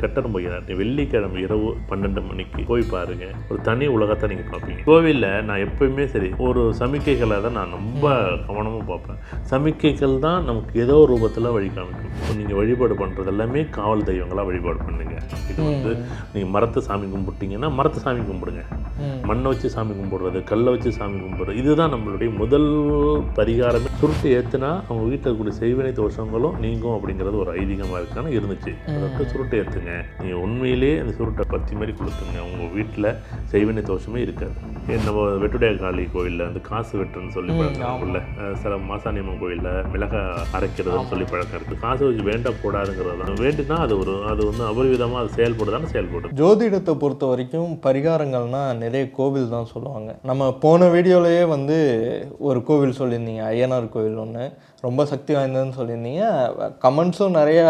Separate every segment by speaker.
Speaker 1: கட்டணம் போகிறார். வெள்ளிக்கிழமை இரவு 12 மணிக்கு போய் பாருங்க, ஒரு தனி உலகத்தை நீங்கள் பார்ப்பீங்க. கோவிலில் நான் எப்பயுமே சரி ஒரு சமிக்கைகளை தான் நான் ரொம்ப கவனமாக பார்ப்பேன். சமிக்கைகள் தான் நமக்கு ஏதோ ஒரு ரூபத்தில் வழி காமிக்கும். இப்போ நீங்கள் வழிபாடு பண்ணுறது எல்லாமே காவல் தெய்வங்களாக வழிபாடு பண்ணுங்க. இது வந்து நீங்கள் மரத்தை சாமி கும்பிட்டீங்கன்னா மரத்தை சாமி கும்பிடுங்க. மண்ணை வச்சு சாமி கும்பிடுறது, கல்லை வச்சு சாமி கும்பிடுறது, இதுதான் நம்மளுடைய முதல் பரிகாரமே. சுருட்டு ஏற்றுனா அவங்க வீட்டில் இருக்கக்கூடிய செய்வினை தோஷங்களும் நீங்கும் அப்படிங்கிறது ஒரு ஐதீகமாக இருக்கான இருந்துச்சு. அதாவது சுருட்டு ஏற்றுங்க, நீங்கள் உண்மையிலேயே அந்த சுருட்டை பற்றி மாதிரி கொடுத்துங்க, உங்கள் வீட்டில் செய்வினை தோஷமே இருக்காது. நம்ம வெட்டுடைய காளி கோயிலில் வந்து காசு வெட்டுன்னு சொல்லி பழக்கம் இல்லை, சில மாசாணியம்மன் கோயிலில் மிளகா அரைக்கிறதுன்னு சொல்லி பழக்கம் இருக்குது. காசு வச்சு வேண்டக்கூடாதுங்கிறது தான். வேண்டினா அது வந்து அபரிவிதமாக அது செயல்படுதானே செயல்படும்.
Speaker 2: ஜோதிடத்தை பொறுத்த வரைக்கும் பரிகாரங்கள்னால் நிறைய கோவில் தான் சொல்லுவாங்க. நம்ம போன வீடியோலேயே வந்து ஒரு கோவில் சொல்லியிருந்தீங்க, ஐயனார் கோவில் ஒன்று ரொம்ப சக்தி வாய்ந்ததுன்னு சொல்லியிருந்தீங்க. கமெண்ட்ஸும் நிறையா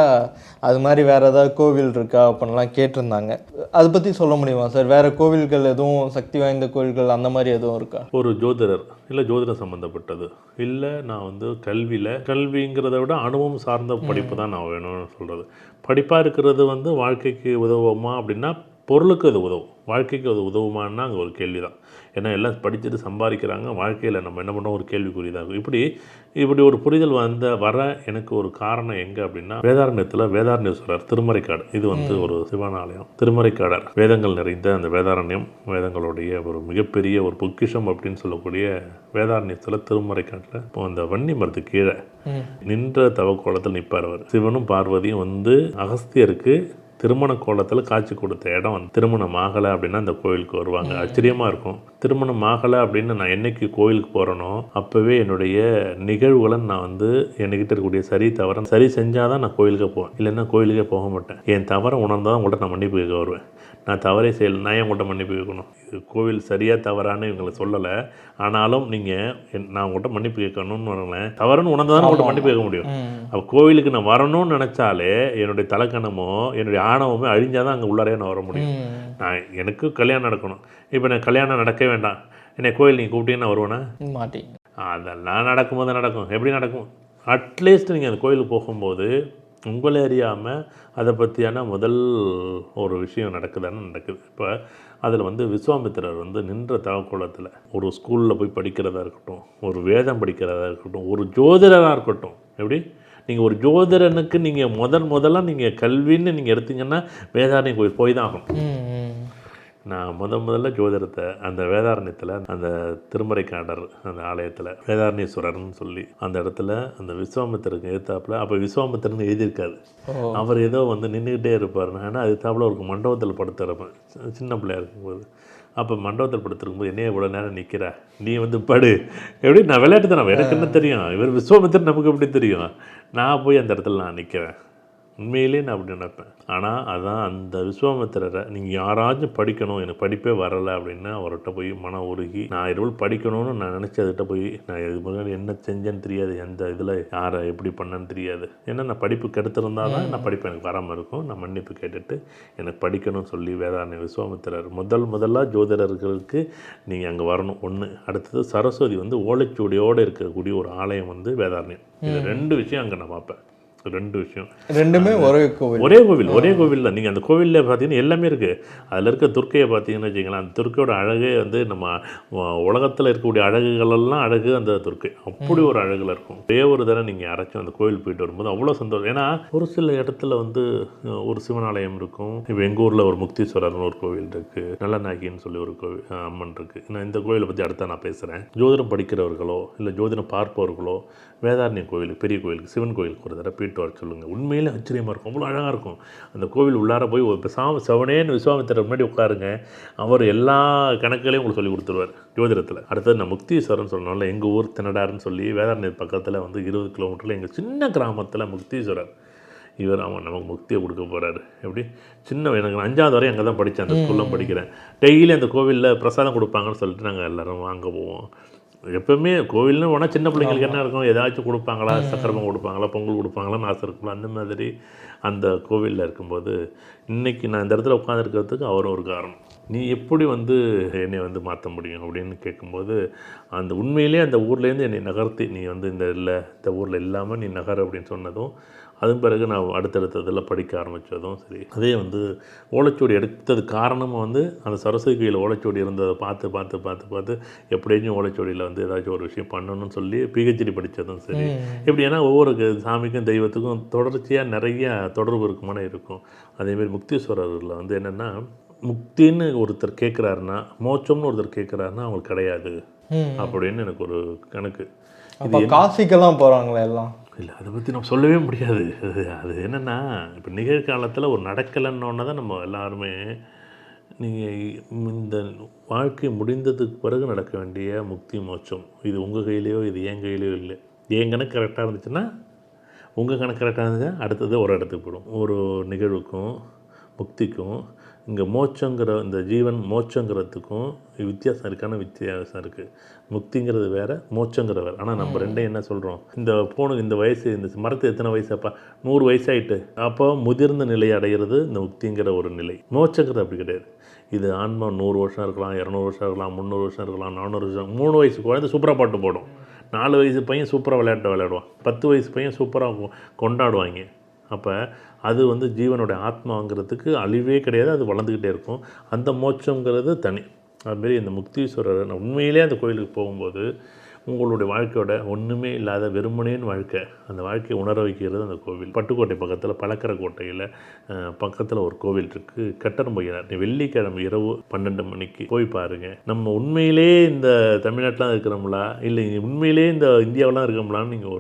Speaker 2: அது மாதிரி வேறு ஏதாவது கோவில் இருக்கா அப்படின்லாம் கேட்டிருந்தாங்க. அதை பற்றி சொல்ல முடியுமா சார்? வேறு கோவில்கள் எதுவும் சக்தி வாய்ந்த கோவில்கள் அந்த மாதிரி எதுவும் இருக்கா?
Speaker 1: ஒரு ஜோதிடர் இல்லை ஜோதிடம் சம்மந்தப்பட்டது இல்லை, நான் வந்து கல்விங்கிறத விட அனுபவம் சார்ந்த படிப்பு தான் நான் வேணும்னு சொல்கிறது. படிப்பாக இருக்கிறது வந்து வாழ்க்கைக்கு உதவுமா அப்படின்னா பொருளுக்கு அது உதவும், வாழ்க்கைக்கு அது உதவுமானா அங்கே ஒரு கேள்வி தான். ஏன்னா எல்லாம் படிச்சுட்டு சம்பாதிக்கிறாங்க, வாழ்க்கையில் நம்ம என்ன பண்ணுறோம் ஒரு கேள்விக்குறிதான். இப்படி ஒரு புரிதல் வர எனக்கு ஒரு காரணம் எங்கே அப்படின்னா, வேதாரண்யத்தில் வேதாரண்யேஸ்வரர் திருமறைக்காடு, இது வந்து ஒரு சிவன் ஆலயம். திருமறைக்காடர் வேதங்கள் நிறைந்த அந்த வேதாரண்யம், வேதங்களுடைய ஒரு மிகப்பெரிய ஒரு பொக்கிஷம் அப்படின்னு சொல்லக்கூடிய வேதாரண்யத்தில் திருமறைக்காட்டில் இப்போ அந்த வன்னி மரத்து கீழே நின்ற தவக்கோலத்தில் நிற்பார் அவர். சிவனும் பார்வதியும் வந்து அகஸ்தியருக்கு திருமண கோலத்தில் காட்சி கொடுத்த இடம் வந்து திருமணம் ஆகலை அப்படின்னா அந்த கோயிலுக்கு வருவாங்க. ஆச்சரியமாக இருக்கும். திருமணம் ஆகலை அப்படின்னு நான் என்னைக்கு கோயிலுக்கு போகிறேனோ அப்போவே என்னுடைய நிகழ்வுகளை நான் வந்து என்கிட்ட இருக்கக்கூடிய சரி செஞ்சால் தான் நான் கோயிலுக்கு போவேன், இல்லைன்னா கோயிலுக்கே போக மாட்டேன். என் தவறை உணர்ந்தால் தான் உங்கள்கிட்ட நான் மன்னிப்பு கேட்க வருவேன். நான் தவறே செய்யலை, நான் ஏன் உங்கள்கிட்ட மன்னிப்பு கேட்கணும்? இது கோவில் சரியாக தவறான்னு இவங்களை சொல்லலை, ஆனாலும் நீங்கள் நான் உங்கள்கிட்ட மன்னிப்பு கேட்கணும்னு வரங்களேன், தவறுன்னு உணர்ந்தால் தான் உங்கள்கிட்ட மன்னிப்பு கேட்க முடியும். அப்போ கோவிலுக்கு நான் வரணும்னு நினச்சாலே என்னுடைய தலைக்கணமோ என்னுடைய ஆணவமே அழிஞ்சால் தான் அங்கே உள்ளாரையே நான் வர முடியும். எனக்கு கல்யாணம் நடக்கணும், இப்போ நான் கல்யாணம் நடக்கவே வேண்டாம், என்னை கோயில் நீங்கள் கூப்பிட்டீங்கன்னா வருவேனா? மாட்டேன். அதெல்லாம் நடக்கும்போது நடக்கும். எப்படி நடக்கும்? அட்லீஸ்ட் நீங்கள் அந்த கோயிலுக்கு போகும்போது உங்களே அறியாமல் அதை பற்றியான முதல் ஒரு விஷயம் நடக்குது. இப்போ அதில் வந்து விஸ்வாமித்திரர் வந்து நின்ற தவக்கோலத்தில் ஒரு ஸ்கூலில் போய் படிக்கிறதா இருக்கட்டும், ஒரு வேதம் படிக்கிறதா இருக்கட்டும், ஒரு ஜோதிடராக இருக்கட்டும், எப்படி நீங்கள் ஒரு ஜோதிடனுக்கு நீங்கள் முதல்ல நீங்கள் கல்வின்னு நீங்கள் எடுத்தீங்கன்னா வேதாரண்யம் கோயில் போய் தான் ஆகணும். நான் முதல்ல ஜோதிடத்தை அந்த வேதாரண்யத்தில் அந்த திருமறைக்காடர் அந்த ஆலயத்தில் வேதாரண்யேஸ்வரர்னு சொல்லி அந்த இடத்துல அந்த விஸ்வாமித்திரருக்கு எதிர்த்தாப்புல, அப்போ விஸ்வாமித்திரன்னு எழுதியிருக்காது, அவர் ஏதோ வந்து நின்றுக்கிட்டே இருப்பார். நான் அது தாப்புல ஒரு மண்டபத்தில் படுத்துறப்பேன் சின்ன பிள்ளையா இருக்கும்போது. அப்போ மண்டபத்தில் படுத்துருக்கும்போது என்னையே இவ்வளோ நேரம் நிற்கிற, நீ வந்து படு, எப்படி நான் விளையாட்டு தானே, எனக்கு என்ன தெரியும், இவர் விஸ்வாமித்திரன் நமக்கு எப்படி தெரியும்? நான் போய் அந்த இடத்துல நான் நிற்கிறேன். உண்மையிலே நான் அப்படி நினைப்பேன். ஆனால் அதான் அந்த விஸ்வாமித்திரரை நீங்கள் யாராச்சும் படிக்கணும், எனக்கு படிப்பே வரலை அப்படின்னா அவர்கிட்ட போய் மனம் உருகி நான் இருள் படிக்கணும்னு நான் நினச்சதுகிட்ட போய் நான் இது முன்னாடி என்ன செஞ்சேன்னு தெரியாது, எந்த இதில் யாரை எப்படி பண்ணேன்னு தெரியாது. ஏன்னா நான் படிப்பு கெடுத்திருந்தால் தான் நான் படிப்பு எனக்கு வராமல் இருக்கும். நான் மன்னிப்பு கேட்டுட்டு எனக்கு படிக்கணும்னு சொல்லி வேதாரண்ய விஸ்வாமித்திரர் முதலாக ஜோதிடர்களுக்கு நீங்கள் அங்கே வரணும் ஒன்று. அடுத்தது சரஸ்வதி வந்து ஓலைச்சுவடியோடு இருக்கக்கூடிய ஒரு ஆலயம் வந்து வேதாரண்யம். இது 2 விஷயம் அங்கே நான் பார்ப்பேன். 2 விஷயம், ரெண்டுமே ஒரே கோவில் தான். நீங்கள் அந்த கோவிலில் பார்த்தீங்கன்னா எல்லாமே இருக்குது. அதில் இருக்க துர்க்கையை பார்த்தீங்கன்னு வச்சிங்களேன், அந்த துர்க்கையோட அழகே வந்து நம்ம உலகத்தில் இருக்கக்கூடிய அழகுகளெல்லாம் அழகு அந்த துர்க்கை, அப்படி ஒரு அழகில் இருக்கும். ஒரே ஒரு தடவை நீங்கள் யாராச்சும் அந்த கோவில் போயிட்டு வரும்போது அவ்வளோ சந்தோஷம். ஏன்னா ஒரு சில இடத்துல வந்து ஒரு சிவனாலயம் இருக்கும். இப்போ எங்கள் ஊரில் ஒரு முக்தீஸ்வரர்னு ஒரு கோவில் இருக்குது, நல்லநாயகின்னு சொல்லி ஒரு கோவில் அம்மன் இருக்குது. நான் இந்த கோவிலை பற்றி அடுத்த நான் பேசுகிறேன். ஜோதிடம் படிக்கிறவர்களோ இல்லை ஜோதிடம் பார்ப்பவர்களோ வேதாரண்யம் கோவிலுக்கு, பெரிய கோவிலுக்கு, சிவன் கோவிலுக்கு ஒரு தடவை போயிட்டு வர சொல்லுங்கள். உண்மையிலே ஆச்சரியமாக இருக்கும், அவ்வளோ அழகாக இருக்கும். அந்த கோவில் உள்ளார போய் செவனேன்னு விஸ்வாமித்திரர் முன்னாடி உட்காருங்க, அவர் எல்லா கணக்குகளையும் உங்களுக்கு சொல்லி கொடுத்துருவார் ஜோதிடத்தில். அடுத்தது நான் முக்தீஸ்வரன் சொல்லணும்ல, எங்கள் ஊர் தினடாருன்னு சொல்லி வேதாரண்யம் பக்கத்தில் வந்து 20 கிலோமீட்டரில் எங்கள் சின்ன கிராமத்தில் முக்தீஸ்வரர். இவர் நமக்கு முக்தியை கொடுக்க போகிறாரு. எப்படி எனக்கு 5வது வரை அங்கே தான் படித்தேன், அந்த ஸ்கூலில் படிக்கிறேன். டெய்லி அந்த கோவிலில் பிரசாதம் கொடுப்பாங்கன்னு சொல்லிட்டு நாங்கள் எல்லோரும் வாங்க போவோம். எப்போவுமே கோவில்னு போனால் சின்ன பிள்ளைங்களுக்கு என்ன இருக்கும், ஏதாச்சும் கொடுப்பாங்களா, சக்கரமாக கொடுப்பாங்களா, பொங்கல் கொடுப்பாங்களான்னு ஆசை இருக்குங்களா, அந்த மாதிரி அந்த கோவிலில் இருக்கும்போது இன்றைக்கி நான் இந்த இடத்துல உட்காந்துருக்கிறதுக்கு அவரும் ஒரு காரணம். நீ எப்படி வந்து என்னை வந்து மாற்ற முடியும் அப்படின்னு கேட்கும்போது, அந்த உண்மையிலே அந்த ஊர்லேருந்து என்னை நகர்த்தி நீ வந்து இந்த ஊரில் இல்லாமல் நீ நகர் அப்படின்னு சொன்னதும் அதன் பிறகு நான் அடுத்தடுத்ததில் படிக்க ஆரம்பித்ததும் சரி. அதே வந்து ஓலைச்சுவடி எடுத்தது காரணமாக வந்து அந்த சரஸ்வதி கோயில் ஓலைச்சுவடி இருந்ததை பார்த்து பார்த்து பார்த்து பார்த்து எப்படியாச்சும் ஓலைச்சுவடியில் வந்து ஏதாச்சும் ஒரு விஷயம் பண்ணணும்னு சொல்லி பிஹெச்டி படித்ததும் சரி. எப்படி ஏன்னா ஒவ்வொரு சாமிக்கும் தெய்வத்துக்கும் தொடர்ச்சியாக நிறைய தொடர்பு இருக்குமான இருக்கும். அதேமாரி முக்தீஸ்வரரில் வந்து என்னென்னா, முக்தின்னு ஒருத்தர் கேட்குறாருன்னா, மோட்சம்னு ஒருத்தர் கேட்குறாருன்னா அவங்களுக்கு கிடையாது அப்படின்னு எனக்கு ஒரு கணக்கு.
Speaker 2: அப்போ காசிக்கெல்லாம் போகிறாங்களே எல்லாம்.
Speaker 1: இல்லை, அதை பற்றி நம்ம சொல்லவே முடியாது. அது என்னென்னா, இப்போ நிகழ்காலத்தில் ஒரு நடக்கலைன்னொன்னே தான் நம்ம எல்லாருமே, நீங்கள் இந்த வாழ்க்கை முடிந்ததுக்கு பிறகு நடக்க வேண்டிய முக்தி மோட்சம் இது உங்கள் கையிலையோ இது என் கையிலையோ இல்லை. என் கணக்கு கரெக்டாக இருந்துச்சுன்னா உங்கள் கணக்கு கரெக்டாக இருந்துச்சுன்னா அடுத்தது ஒரு இடத்துக்கு போடும். ஒரு நிகழ்வுக்கும் முக்திக்கும் இங்கே மோட்சங்கிற இந்த ஜீவன் மோட்சங்கிறதுக்கும் வித்தியாசம் இருக்கான வித்தியாசம் இருக்குது. முக்திங்கிறது வேறு, மோட்சங்கிற வேறு. ஆனால் நம்ம ரெண்டையும் என்ன சொல்கிறோம், இந்த போனுக்கு இந்த வயசு, இந்த மரத்து எத்தனை வயசாப்பா, 100 வயசாகிட்டு, அப்போ முதிர்ந்த நிலையை அடைகிறது இந்த முக்திங்கிற ஒரு நிலை. மோட்சங்கிறது அப்படி கிடையாது. இது ஆன்மா 100 வருஷம் இருக்கலாம், 200 வருஷம் இருக்கலாம், 300 வருஷம் இருக்கலாம், 400 வருஷம். 3 வயசு குழந்தை சூப்பராக பாட்டு போடும், 4 வயசு பையன் சூப்பராக விளையாடுவான், 10 வயசு பையன் சூப்பராக கொண்டாடுவாங்க. அப்போ அது வந்து ஜீவனுடைய ஆத்மாங்கிறதுக்கு அழிவே கிடையாது, அது வளர்ந்துக்கிட்டே இருக்கும். அந்த மோட்சங்கிறது தனி. அதுமாரி இந்த முக்தீஸ்வரர் உண்மையிலே அந்த கோயிலுக்கு போகும்போது உங்களுடைய வாழ்க்கையோட ஒன்றுமே இல்லாத வெறுமனேன்னு வாழ்க்கை, அந்த வாழ்க்கையை உணர வைக்கிறது அந்த கோவில். பட்டுக்கோட்டை பக்கத்தில் பழக்கரை கோட்டையில் பக்கத்தில் ஒரு கோவில் இருக்குது, கட்டரம்பையார். வெள்ளிக்கிழமை இரவு 12 மணிக்கு போய் பாருங்கள். நம்ம உண்மையிலே இந்த தமிழ்நாட்டிலாம் இருக்கிறோம்களா, இல்லை உண்மையிலே இந்த இந்தியாவெலாம் இருக்கோம்லான்னு நீங்கள்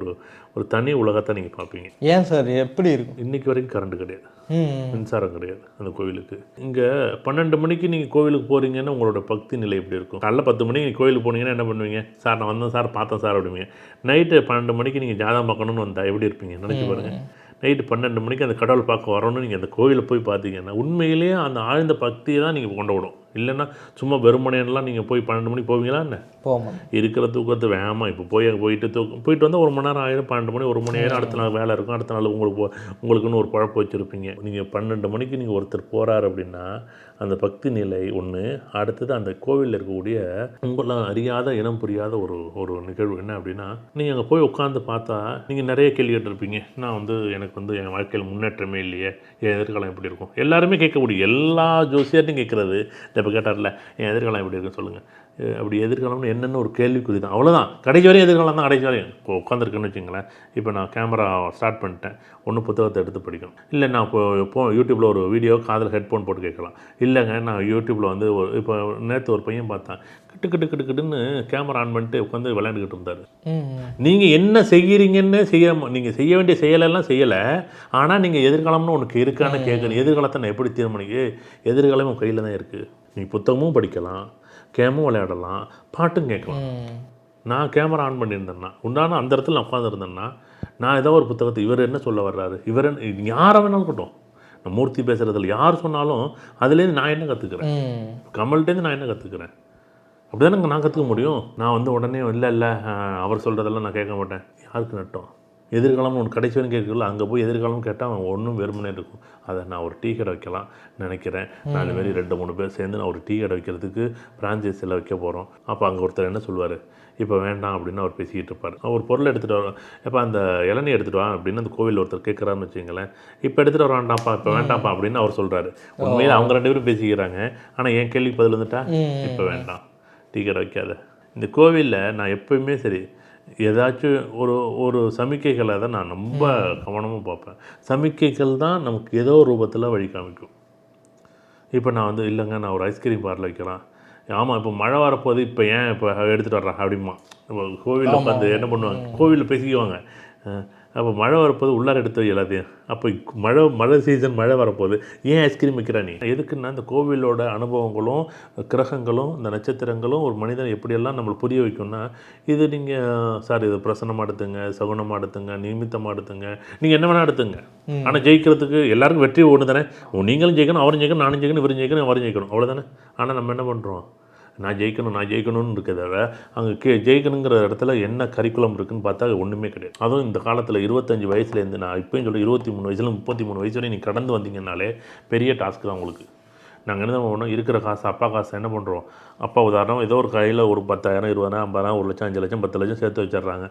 Speaker 1: ஒரு தனி உலகத்தை நீங்கள் பார்ப்பீங்க.
Speaker 2: ஏன் சார் எப்படி இருக்கும்?
Speaker 1: இன்றைக்கி வரைக்கும் கரண்ட் கிடையாது, மின்சாரம் கிடையாது அந்த கோவிலுக்கு. இங்கே 12 மணிக்கு நீங்கள் கோவிலுக்கு போகிறீங்கன்னா உங்களோட பக்தி நிலை எப்படி இருக்கும்? காலைல 10 மணிக்கு நீங்கள் கோவிலுக்கு போனீங்கன்னா என்ன பண்ணுவீங்க? சார் நான் வந்தேன் சார், பார்த்தேன் சார் அப்படிங்க. நைட்டு 12 மணிக்கு நீங்கள் ஜாதகம் பார்க்கணுன்னு வந்தால் எப்படி இருப்பீங்க? நினச்சி பாருங்கள். நைட்டு 12 மணிக்கு அந்த கடவுள் பார்க்க வரணும்னு நீங்கள் அந்த கோவிலில் போய் பார்த்தீங்கன்னா உண்மையிலேயே அந்த ஆழ்ந்த பக்தியை தான் நீங்கள் கொண்டு விடும். இல்லைன்னா சும்மா வெறுமனையெல்லாம் நீங்கள் போய் 12 மணிக்கு போவீங்களா என்ன?
Speaker 2: போவோம். இருக்கிற
Speaker 1: தூக்கத்தை வேகமாக இப்போ போயிட்டு வந்தால் 1 மணி நேரம் ஆயிரம், 12 மணி 1 மணி ஆயிரம். அடுத்த நாள் வேலை இருக்கும், அடுத்த நாள் உங்களுக்குன்னு ஒரு பழப்பு வச்சுருப்பீங்க. நீங்கள் 12 மணிக்கு நீங்கள் ஒருத்தர் போகிறார் அப்படின்னா அந்த பக்தி நிலை ஒன்று. அடுத்தது அந்த கோவிலில் இருக்கக்கூடிய உங்களாம் அறியாத இனம் புரியாத ஒரு நிகழ்வு என்ன அப்படின்னா, நீங்கள் அங்கே போய் உட்காந்து பார்த்தா நீங்கள் நிறைய கேள்வி கேட்டிருப்பீங்க. நான் வந்து எனக்கு வந்து என் வாழ்க்கையில் முன்னேற்றமே இல்லையே, என் எதிர்காலம் எப்படி இருக்கும்? எல்லாருமே கேட்கக்கூடிய எல்லா ஜோசியர்ட்டையும் கேட்குறது. இப்போ கேட்டார்ல என் எதிர்காலம் எப்படி இருக்குன்னு சொல்லுங்கள். அப்படி எதிர்காலம்னு என்னென்ன ஒரு கேள்விக்குறி தான், அவ்வளோதான். கடைசி வரையும் எதிர்காலம் தான். கடைசி வரையும் இப்போ உட்காந்துருக்குன்னு வச்சுங்களேன். இப்போ நான் கேமரா ஸ்டார்ட் பண்ணிட்டேன், ஒன்று புத்தகத்தை எடுத்து படிக்கணும். இல்லை நான் இப்போ யூடியூப்பில் ஒரு வீடியோ காதில் ஹெட்ஃபோன் போட்டு கேட்கலாம். இல்லைங்க நான் யூடியூப்பில் வந்து இப்போ நேற்று ஒரு பையன் பார்த்தேன், கிட்டுன்னு கேமரா ஆன் பண்ணிட்டு உட்காந்து விளையாண்டுக்கிட்டு இருந்தார். நீங்கள் என்ன செய்கிறீங்கன்னு நீங்கள் செய்ய வேண்டிய செயலெல்லாம் செய்யலை. ஆனால் நீங்கள் எதிர்காலம்னு உனக்கு இருக்கான்னு கேட்கணும். எதிர்காலத்தை நான் எப்படி தீர்மானிக்க? எதிர்காலம் உன் கையில் தான் இருக்குது. நீங்கள் புத்தகமும் படிக்கலாம், கேமும் விளையாடலாம், பாட்டும் கேட்கலாம். நான் கேமரா ஆன் பண்ணியிருந்தேன்னா உண்டான அந்த இடத்துல நான் உட்காந்துருந்தேன்னா நான் ஏதோ ஒரு புத்தகத்தை இவர் என்ன சொல்ல வர்றாரு, இவர் யாரை வேணாலும் இருக்கட்டும், நான் மூர்த்தி பேசுகிறதில்ல, யார் சொன்னாலும் அதுலேருந்து நான் என்ன கற்றுக்கிறேன், கமல்கிட்டேருந்து நான் என்ன கற்றுக்கிறேன், அப்படி தானே நான் கற்றுக்க முடியும். நான் வந்து உடனே இல்லை அவர் சொல்கிறதெல்லாம் நான் கேட்க மாட்டேன். யாருக்கு நட்டோம்? எதிர்காலம் ஒன்று கடைசி வரைக்கும் கேட்கல, அங்கே போய் எதிர்காலம் கேட்டால் அவன் ஒன்றும் வெறுமனே இருக்கும். அதை நான் ஒரு டீ கடை வைக்கலாம் நினைக்கிறேன். 4 பேர் 2-3 பேர் சேர்ந்து நான் ஒரு டீ கடை வைக்கிறதுக்கு பிரான்ச்சைஸில் வைக்க போகிறோம். அப்போ அங்கே ஒருத்தர் என்ன சொல்லுவார், இப்போ வேண்டாம் அப்படின்னு அவர் பேசிக்கிட்டு இருப்பார். அவர் பொருளை எடுத்துகிட்டு வரோம், இப்போ அந்த இளநீ எடுத்துகிட்டு வா அப்படின்னு அந்த கோவில் ஒருத்தர் கேட்குறாருன்னு வச்சுங்களேன். இப்போ எடுத்துகிட்டு வர வேண்டாம்ப்பா, இப்போ வேண்டாம்ப்பா அப்படின்னு அவர் சொல்கிறாரு. உண்மையில் அவங்க 2 பேரும் பேசிக்கிறாங்க. ஆனால் என் கேள்விக்கு பதில் வந்துட்டா இப்போ வேண்டாம், டீ கடை வைக்காத. இந்த கோவிலில் நான் எப்போயுமே சரி ஏதாச்சும் ஒரு சமிக்கைகளை தான் நான் ரொம்ப கவனமாக பார்ப்பேன். சமிக்கைகள் தான் நமக்கு ஏதோ ஒரு ரூபத்தில் வழி காமிக்கும். இப்போ நான் வந்து இல்லைங்க நான் ஒரு ஐஸ்கிரீம் பார்லர் வைக்கலாம். ஆமாம் இப்போ மழை வரப்போது, இப்போ ஏன் இப்போ எடுத்துகிட்டு வர்றேன் அப்படிமா கோவிலில் உட்காந்து என்ன பண்ணுவாங்க, கோவிலில் பேசிக்குவாங்க. அப்போ மழை வரப்போது உள்ளார எடுத்து எல்லாத்தையும். அப்போ மழை சீசன், மழை வரப்போகுது, ஏன் ஐஸ்கிரீம் வைக்கிறா நீ? எதுக்குன்னா இந்த கோவிலோட அனுபவங்களும் கிரகங்களும் இந்த நட்சத்திரங்களும் ஒரு மனிதன் எப்படியெல்லாம் நம்மளை புரிய வைக்கும்னா, இது நீங்கள் சார் இது பிரசனமாக எடுத்துங்க, சகுனமாக எடுத்துங்க, நிமித்தமாக எடுத்துங்க, நீங்கள் என்ன வேணால் எடுத்துங்க. ஆனால் ஜெயிக்கிறதுக்கு எல்லாருக்கும் வெற்றி ஒன்று தானே. நீங்களும் ஜெயிக்கணும், அவரும் ஜெயிக்கணும், நானும் ஜெயிக்கணும், இவரும் ஜெயிக்கணும், அவரும் ஜெயிக்கணும், அவ்வளோதானே. ஆனால் நம்ம என்ன பண்ணுறோம், நான் ஜெயிக்கணும்னு இருக்கிறத அங்கே ஜெயிக்கணுங்கிற இடத்துல என்ன கரிக்குலம் இருக்குதுன்னு பார்த்தா ஒன்றுமே கிடையாது. அதுவும் இந்த காலத்தில் 25 வயசுலேருந்து நான் இப்போயும் சொல்ல 23 வயசுல 33 வயசு வரை நீங்கள் கடந்து வந்தீங்கன்னாலே பெரிய டாஸ்க் தான் உங்களுக்கு. நாங்கள் என்ன பண்ணுவோம், இருக்கிற காசு அப்பா காசு என்ன பண்ணுறோம், அப்பா உதாரணம் ஏதோ ஒரு கையில் ஒரு 10,000 20,000 50,000 1 லட்சம் 5 லட்சம் 10 லட்சம் சேர்த்து வச்சிடுறாங்க.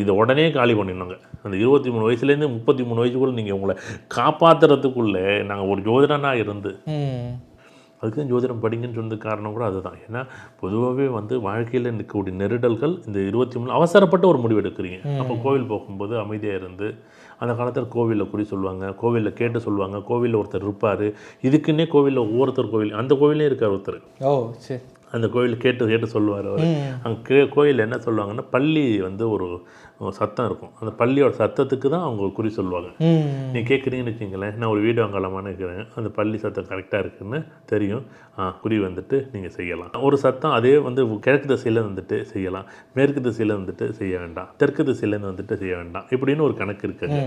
Speaker 1: இதை உடனே காலி பண்ணிடணுங்க. அந்த 23 வயசுலேருந்து 33 வயசுக்குள்ளே நீங்கள் உங்களை காப்பாற்றுறதுக்குள்ளே நாங்கள் ஒரு ஜோதிடனா இருந்து அதுக்கு தான் ஜோதிடம் படிங்கன்னு சொன்னது காரணம் கூட அதுதான். ஏன்னா பொதுவாகவே வந்து வாழ்க்கையில் இருக்கக்கூடிய நெருடல்கள் இந்த 23 அவசரப்பட்ட ஒரு முடிவு எடுக்கிறீங்க. அப்போ கோவில் போகும்போது அமைதியாக இருந்து, அந்த காலத்தில் கோவிலில் குறி சொல்லுவாங்க, கோவிலில் கேட்டு சொல்லுவாங்க, கோவிலில் ஒருத்தர் இருப்பார். இதுக்குன்னே கோவிலில் ஒவ்வொருத்தர் கோவில் அந்த கோவிலே இருக்கார் ஒருத்தர். சரி. அந்த கோவில் கேட்டு சொல்லுவார் அவர். அங்கே கோயிலில் என்ன சொல்லுவாங்கன்னா, பள்ளி வந்து ஒரு சத்தம் இருக்கும். அந்த பள்ளியோட சத்தத்துக்கு தான் அவங்க குறி சொல்லுவாங்க. நீ கேட்குறீங்கன்னு வச்சிங்களேன், நான் ஒரு வீடு வாங்கலாமான்னு இருக்கிறேன், அந்த பள்ளி சத்தம் கரெக்டாக இருக்குதுன்னு தெரியும், குறி வந்துட்டு நீங்கள் செய்யலாம். ஒரு சத்தம் அதே வந்து கிழக்கு திசையில் வந்துட்டு செய்யலாம், மேற்கு திசையில் வந்துட்டு செய்ய வேண்டாம், தெற்கு திசையிலேருந்து வந்துட்டு செய்ய வேண்டாம், இப்படின்னு ஒரு கணக்கு இருக்குங்க.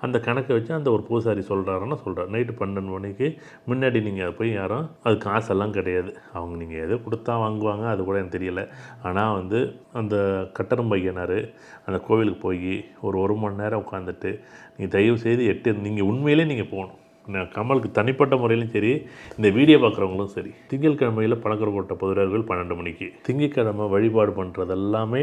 Speaker 1: அந்த கணக்கை வச்சு அந்த ஒரு பூசாரி சொல்கிறாருன்னா சொல்கிறார். நைட்டு 12 மணிக்கு முன்னாடி நீங்கள் போய் யாரும் அது காசெல்லாம் கிடையாது, அவங்க நீங்கள் எதோ கொடுத்தா வாங்குவாங்க, அது கூட எனக்கு தெரியலை. ஆனால் வந்து அந்த கட்டரும் பையனார் அந்த கோவிலுக்கு போய் ஒரு மணி நேரம் உட்காந்துட்டு நீங்கள் தயவு செய்து நீங்கள் உண்மையிலே நீங்கள் போகணும். கமலுக்கு தனிப்பட்ட முறையிலும் சரி, இந்த வீடியோ பார்க்குறவங்களும் சரி, திங்கட்கிழமையில் பழக்கரக்கோட்டை பொதுவார்கள் 12 மணிக்கு. திங்கட்கிழமை வழிபாடு பண்ணுறது எல்லாமே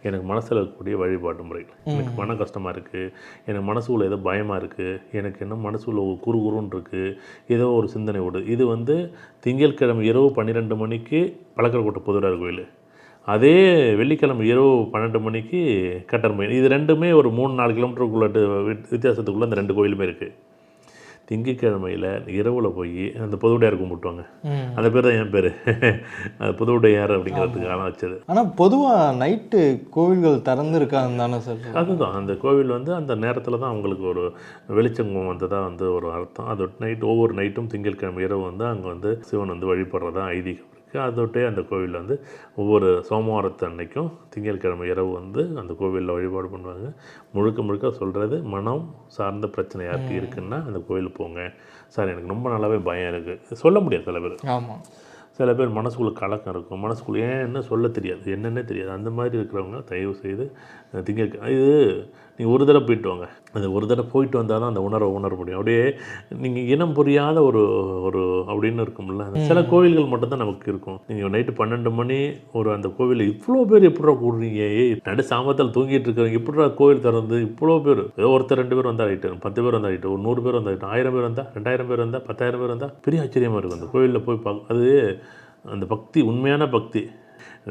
Speaker 1: எனக்கு மனசில் இருக்கக்கூடிய வழிபாட்டு முறைகள். எனக்கு மன கஷ்டமாக இருக்குது, எனக்கு மனசுக்குள்ள ஏதோ பயமாக இருக்குது, எனக்கு என்ன மனசுக்குள்ள ஒரு குறுகுறுன்னு இருக்குது, ஏதோ ஒரு சிந்தனை ஓடு. இது வந்து திங்கட்கிழமை இரவு 12 மணிக்கு பழக்கரக்கோட்டை பொதுவார் கோயில், அதே வெள்ளிக்கிழமை இரவு 12 மணிக்கு கட்டர்மயில். இது ரெண்டுமே ஒரு 3-4 கிலோமீட்டருக்குள்ள வித்தியாசத்துக்குள்ளே அந்த 2 கோயிலுமே இருக்குது. திங்கட்கிழமையில் இரவில் போய் அந்த பொதுவுடையார் கும்பிட்டுவாங்க. அந்த பேர் தான் என் பேர், அது பொதுவுடையார் அப்படிங்கிறதுக்காக வச்சது.
Speaker 2: ஆனால் பொதுவாக நைட்டு கோவில்கள் திறந்துருக்காங்க தானே சார்?
Speaker 1: அதுதான், அந்த கோவில் வந்து அந்த நேரத்தில் தான் அவங்களுக்கு ஒரு வெளிச்சம் வந்ததாக வந்து ஒரு அர்த்தம். அது ஒவ்வொரு நைட்டும் திங்கட்கிழமை இரவு வந்து அங்கே வந்து சிவன் வந்து வழிபடுறதா ஐதீகம். அதோட்டே அந்த கோவிலில் வந்து ஒவ்வொரு சோமவாரத்து அன்னைக்கும் திங்கட்கிழமை இரவு வந்து அந்த கோவிலில் வழிபாடு பண்ணுவாங்க. முழுக்க சொல்கிறது, மனம் சார்ந்த பிரச்சனை யாருக்கு இருக்குன்னா அந்த கோவிலுக்கு போங்க. சார் எனக்கு ரொம்ப நல்லாவே பயம் இருக்குது சொல்ல முடியாது சில பேர்.
Speaker 2: ஆமாம்,
Speaker 1: சில பேர் மனசுக்குள்ளே கலக்கம் இருக்கும், மனசுக்குள்ளே என்ன சொல்ல தெரியாது, என்னென்னே தெரியாது. அந்த மாதிரி இருக்கிறவங்க தயவு செய்து இது நீங்கள் ஒரு தடவை போயிட்டு வாங்க. அந்த ஒரு தடவை போயிட்டு வந்தால் தான் அந்த உணர முடியும். அப்படியே நீங்கள் இனம் புரியாத ஒரு அப்படின்னு இருக்கும்ல, சில கோவில்கள் மட்டும்தான் நமக்கு இருக்கும். நீங்கள் நைட்டு 12 மணி அந்த கோவிலில் இவ்வளோ பேர் எப்படா கூடுறீங்க, நடு சாமத்தில் தூங்கிட்டு இருக்கிறவங்க இப்படா கோவில் திறந்து இவ்வளோ பேர், ஏதோ ஒருத்தர் 2 பேர் வந்தால் ஆகிட்டு, 10 பேர் வந்தால் ஆகிட்டு, ஒரு 100 பேர் வந்தால் 1000 பேர் வந்தால் 2000 பேர் வந்தால் 10,000 பேர் வந்தால் பெரிய ஆச்சரியமாக இருக்கும். அந்த கோவிலில் போய் அது அந்த பக்தி, உண்மையான பக்தி.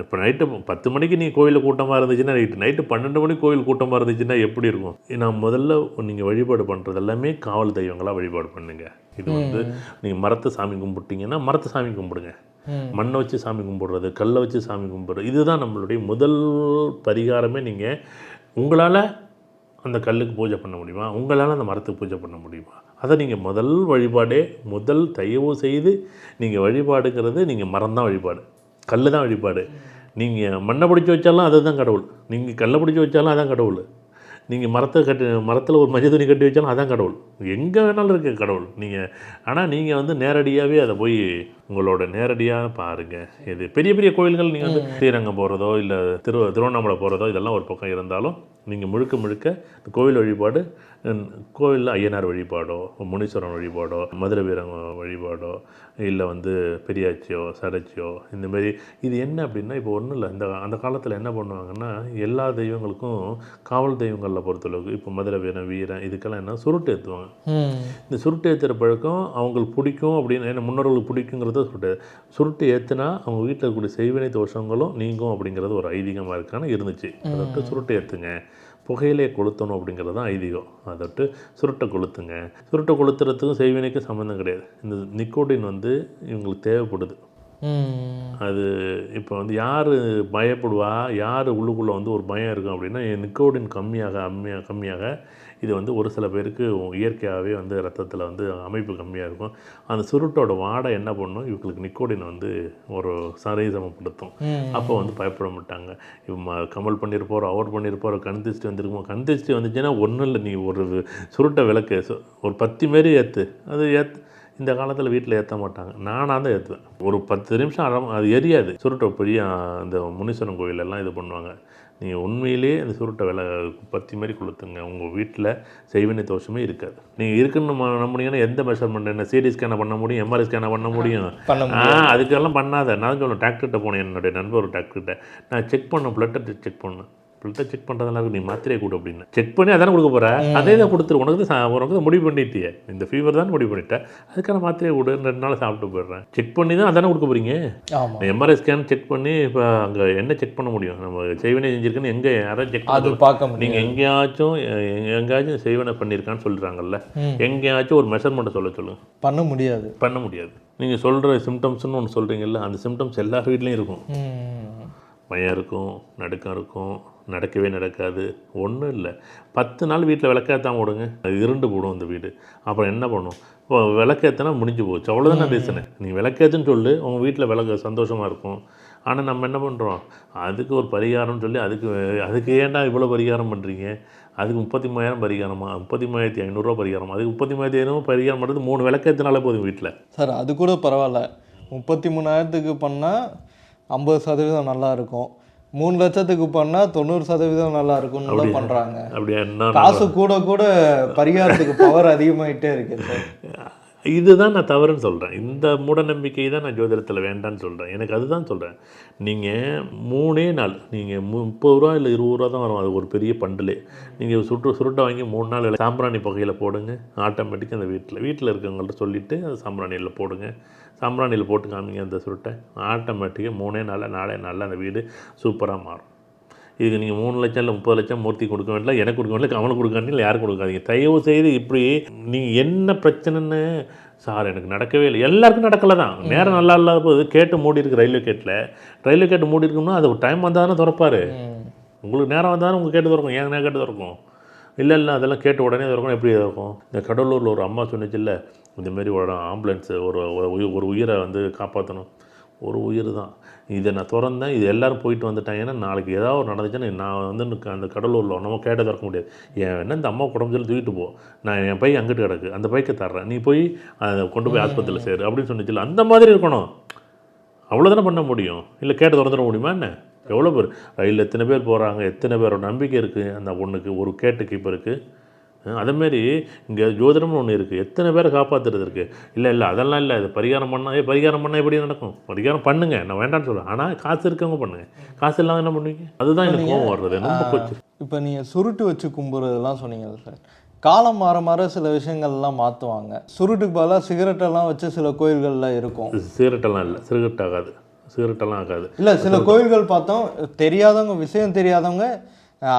Speaker 1: இப்போ நைட்டு 10 மணிக்கு நீங்கள் கோயிலில் கூட்டமாக இருந்துச்சுன்னா நைட்டு 12 மணிக்கு கோயில் கூட்டமாக இருந்துச்சுன்னா எப்படி இருக்கும்? நான் முதல்ல நீங்கள் வழிபாடு பண்ணுறது எல்லாமே காவல் தெய்வங்களாக வழிபாடு பண்ணுங்க. இது வந்து நீங்கள் மரத்தை சாமி கும்பிட்டீங்கன்னா மரத்தை சாமி கும்பிடுங்க, மண்ணை வச்சு சாமி கும்பிடுறது, கல்லை வச்சு சாமி கும்பிடுறது, இதுதான் நம்மளுடைய முதல் பரிகாரமே. நீங்கள் உங்களால் அந்த கல்லுக்கு பூஜை பண்ண முடியுமா, உங்களால் அந்த மரத்துக்கு பூஜை பண்ண முடியுமா, அதை நீங்கள் முதல் வழிபாடே தயவு செய்து நீங்கள் வழிபாடுங்கிறது, நீங்கள் மரம் தான் வழிபாடு, கல் தான் வழிபாடு. நீங்கள் மண்ணை பிடிச்சி வச்சாலும் அதுதான் கடவுள், நீங்கள் கல்லை பிடிச்சி வச்சாலும் அதான் கடவுள், நீங்கள் மரத்தில் ஒரு மஞ்சள் துணி கட்டி வச்சாலும் அதான் கடவுள், எங்கே வேணாலும் இருக்க கடவுள் நீங்கள். ஆனால் நீங்கள் வந்து நேரடியாகவே அதை போய் உங்களோட நேரடியாக பாருங்கள். இது பெரிய பெரிய கோயில்கள் நீங்கள் வந்து ஸ்ரீரங்கம் போகிறதோ இல்லை திருவண்ணாமலை போகிறதோ இதெல்லாம் ஒரு பக்கம் இருந்தாலும், நீங்கள் முழுக்க கோவில் வழிபாடு, கோவிலில் ஐயனார் வழிபாடோ முனீஸ்வரன் வழிபாடோ மதுரை வீரங்க வழிபாடோ இல்லை வந்து பெரியாச்சியோ சடச்சியோ இந்தமாரி. இது என்ன அப்படின்னா, இப்போ ஒன்றும் இல்லை, அந்த காலத்தில் என்ன பண்ணுவாங்கன்னா, எல்லா தெய்வங்களுக்கும் காவல் தெய்வங்களில் பொறுத்தளவுக்கு இப்போ மதுரை வீரன் இதுக்கெல்லாம் என்ன சுருட்டு ஏற்றுவாங்க. இந்த சுருட்டு ஏற்றுற பழக்கம் அவங்களுக்கு பிடிக்கும் அப்படின்னு, ஏன்னா முன்னோர்களுக்கு பிடிக்குங்கிறத சுருட்டு ஏற்றுனா அவங்க வீட்டில் இருக்கக்கூடிய செய்வினை தோஷங்களும் நீங்கும் அப்படிங்கிறது ஒரு ஐதீகமாக இருக்கான்னு இருந்துச்சு. அதை சுருட்டு ஏற்றுங்க, புகையிலே கொளுத்தணும் அப்படிங்கிறது தான் ஐதீகம். அதட்டு சுருட்டை கொளுத்துங்க. சுருட்டை கொளுத்துறதுக்கும் செய்வினைக்கும் சம்மந்தம் கிடையாது. இந்த நிக்கோட்டின் வந்து இவங்களுக்கு தேவைப்படுது. அது இப்போ வந்து யார் பயப்படுவா, யார் உள்ளுக்குள்ளே வந்து ஒரு பயம் இருக்கும் அப்படின்னா, நிக்கோட்டின் கம்மியாக இது வந்து ஒரு சில பேருக்கு இயற்கையாகவே வந்து ரத்தத்தில் வந்து அமைப்பு கம்மியாக இருக்கும். அந்த சுருட்டோட வாடை என்ன பண்ணும், இவங்களுக்கு நிக்கோட்டின் வந்து ஒரு சமப்படுத்தும். அப்போ வந்து பயப்பட மாட்டாங்க. இப்போ கமல் பண்ணியிருப்போம், அவர் பண்ணியிருப்போம், கண் திருஷ்டி வந்துருக்குமோ, கண் திருஷ்டி வந்துச்சுன்னா ஒன்றும் இல்லை, நீ ஒரு சுருட்டை விளக்கு ஒரு 10 மாரி ஏற்று, அது இந்த காலத்தில் வீட்டில் ஏற்ற மாட்டாங்க, நானாக தான் ஏற்றுவேன். ஒரு 10 நிமிஷம் அது எரியாது. சுருட்டை பெரிய அந்த முனீஸ்வரன் கோயிலெல்லாம் இது பண்ணுவாங்க. நீங்கள் உண்மையிலேயே அந்த சுருட்டை பத்தி மாதிரி கொளுத்துங்க. உங்கள் வீட்டில் செய்வினை தோஷமே இருக்காது. நீங்கள் இருக்குன்னு நம்பினீங்கன்னா எந்த மெஷர்மெண்ட் என்ன சிடி ஸ்கேனை பண்ண முடியும், எம்ஆர்ஐ ஸ்கேனை பண்ண முடியும். அதுக்கெல்லாம் பண்ணாத. நான் சொல்லுவேன், டாக்டர்கிட்ட போனேன், என்னுடைய நண்பர் ஒரு டாக்டர்கிட்ட நான் செக் பண்ணேன், பிளட்டை செக் பண்ணேன். பிளட்டை செக் பண்ணுறதுனால நீ மாத்திரையை கொடு அப்படின்னு. செக் பண்ணி அதானே கொடுக்க போகிற, அதே தான் கொடுத்துரு. உனக்கு முடிவு பண்ணிட்டியே, இந்த ஃபீவர் தான் முடிவு பண்ணிட்டேன், அதுக்கான மாத்திரையை கொடு, 2 நாள் சாப்பிட்டு போயிடுறேன். செக் பண்ணி தான் அதானே கொடுக்க போகிறீங்க. எம்ஆர்ஐ ஸ்கேன் செக் பண்ணி இப்போ அங்கே என்ன செக் பண்ண முடியும்? நம்ம செய்வினை செஞ்சுருக்குன்னு எங்கே யாராவது செக் பண்ணி பார்க்க முடியும்? நீங்கள் எங்கேயாச்சும் செய்வினை பண்ணியிருக்கான்னு சொல்கிறாங்கல்ல, எங்கேயாச்சும் ஒரு மெஷர்மெண்ட்டை சொல்லுங்கள். பண்ண முடியாது. நீங்கள் சொல்கிற சிம்டம்ஸ்னு ஒன்று சொல்கிறீங்கல்ல, அந்த சிம்டம்ஸ் எல்லார் வீட்லேயும் இருக்கும். பயம் இருக்கும், நடுக்கம் இருக்கும், நடக்கவே நடக்காது, ஒன்றும் இல்லை. 10 நாள் வீட்டில் விளக்கேற்றாம விடுங்க, அது இருண்டு போடும் அந்த வீடு. அப்புறம் என்ன பண்ணும்? இப்போ விளக்கேற்றினா முடிஞ்சு போச்சு, அவ்வளோதானே ரீசனு. நீங்கள் விளக்கேற்றுன்னு சொல்லி உங்கள் வீட்டில் விளக்கு சந்தோஷமாக இருக்கும். ஆனால் நம்ம என்ன பண்ணுறோம், அதுக்கு ஒரு பரிகாரம்னு சொல்லி அதுக்கு ஏன்டா இவ்வளோ பரிகாரம் பண்ணுறீங்க? அதுக்கு 33,000 பரிகாரமா, 33,500 பரிகாரமா? அதுக்கு 33,500 பரிகாரம் பண்ணுறது 3 விளக்கேற்றினாலே போதும் வீட்டில்.
Speaker 2: சார் அது கூட பரவாயில்ல. 33,000க்கு பண்ணால் 50% நல்லா இருக்கும், 3 லட்சத்துக்கு பண்ணால் 90% நல்லா இருக்கும்னு பண்ணுறாங்க. அப்படியே என்ன காசு கூட பரிகாரத்துக்கு பவர் அதிகமாகிட்டே இருக்கு சார்.
Speaker 1: இதுதான் நான் தவறுன்னு சொல்கிறேன். இந்த மூட நம்பிக்கை தான் நான் ஜோதிடத்தில் வேண்டான்னு சொல்கிறேன். எனக்கு அதுதான் சொல்கிறேன். நீங்கள் 3 நாள், நீங்கள் 30 ரூபா இல்லை 20 ரூபா தான் வரும், அது ஒரு பெரிய பண்டிலே. நீங்கள் சுருட்டை வாங்கி 3 நாள் சாம்பிராணி புகையில் போடுங்க, ஆட்டோமேட்டிக்காக அந்த வீட்டில் இருக்கவங்கள்ட்ட சொல்லிவிட்டு அந்த சாம்பிராணியில் போடுங்க. சாம்பிராணியில் போட்டு காமிங்க அந்த சுருட்டை, ஆட்டோமேட்டிக்காக 3 நாளில் அந்த வீடு சூப்பராக மாறும். இதுக்கு நீங்கள் 3 லட்சம் இல்லை 30 லட்சம் மூர்த்தி கொடுக்க வேண்டிய, எனக்கு கொடுக்க வேண்டிய, அவனுக்கு கொடுக்க வேண்டிய, இல்லை யாரும் கொடுக்காதீங்க தயவு செய்து. இப்படி நீங்கள் என்ன பிரச்சனைன்னு, சார் எனக்கு நடக்கவே இல்லை, எல்லாருக்கும் நடக்கலை தான். நேரம் நல்லா இல்லாத போது கேட்டு மூடி இருக்கு, ரயில்வே கேட்டு மூடி இருக்குன்னா அது ஒரு டைம் வந்தால் தானே திறப்பார். உங்களுக்கு நேரம் வந்தால் உங்கள் கேட்டு திறக்கும், ஏன் கேட்டு திறக்கும்? இல்லை அதெல்லாம் கேட்டு உடனே திறக்கணும். எப்படி இருக்கும்? இந்த கடலூரில் ஒரு அம்மா சொன்னிச்சு இல்லை, இந்தமாரி ஒரு ஆம்புலன்ஸு ஒரு உயிரை வந்து காப்பாற்றணும். ஒரு உயிர் தான், இதை நான் திறந்தேன், இது எல்லோரும் போயிட்டு வந்துட்டாங்கன்னா நாளைக்கு ஏதாவது ஒரு நடந்துச்சுன்னா நான் வந்து அந்த கடலூரில் நம்ம கேட்ட திறக்க முடியாது. என்ன இந்த அம்மா உடம்பு சொல்லி தூக்கிட்டு போ, நான் என் பை அங்கிட்டு கிடக்கு, அந்த பைக்கை தர்றேன், நீ போய் அதை கொண்டு போய் ஆஸ்பத்திரியில் சேரு அப்படின்னு சொன்னிச்சில்ல. அந்த மாதிரி இருக்கணும், அவ்வளோதானே பண்ண முடியும். இல்லை கேட்டு திறந்துட முடியுமா என்ன? எவ்வளோ பேர் ரயிலில் எத்தனை பேர் போகிறாங்க, எத்தனை பேரோட நம்பிக்கை இருக்குது அந்த பொண்ணுக்கு, ஒரு கேட்டு கீப்பருக்கு. அதேமாரி இங்கே ஜோதிடம்னு ஒன்று இருக்குது, எத்தனை பேரை காப்பாற்றுறது இருக்குது. இல்லை அதெல்லாம் இல்லை, இது பரிகாரம் பண்ணால் எப்படி நடக்கும்? பரிகாரம் பண்ணுங்க, நான் வேண்டான்னு சொல்கிறேன். ஆனால் காசு இருக்கவங்க பண்ணுங்கள், காசு இல்லாமல் என்ன பண்ணுவீங்க? அதுதான் எனக்கு கோவம் வர்றது ரொம்ப போச்சு.
Speaker 2: இப்போ நீங்கள் சுருட்டு வச்சு கும்புறதெல்லாம் சொன்னீங்க சார், காலம் மாற சில விஷயங்கள்லாம் மாற்றுவாங்க. சுருட்டுக்கு பதிலாக சிகரெட்டெல்லாம் வச்சு சில கோயில்களில் இருக்கும்.
Speaker 1: சிகரெட்டெல்லாம் இல்லை, சிகரெட்டெல்லாம் ஆகாது.
Speaker 2: இல்லை சில கோயில்கள் பார்த்தோம், தெரியாதவங்க, விஷயம் தெரியாதவங்க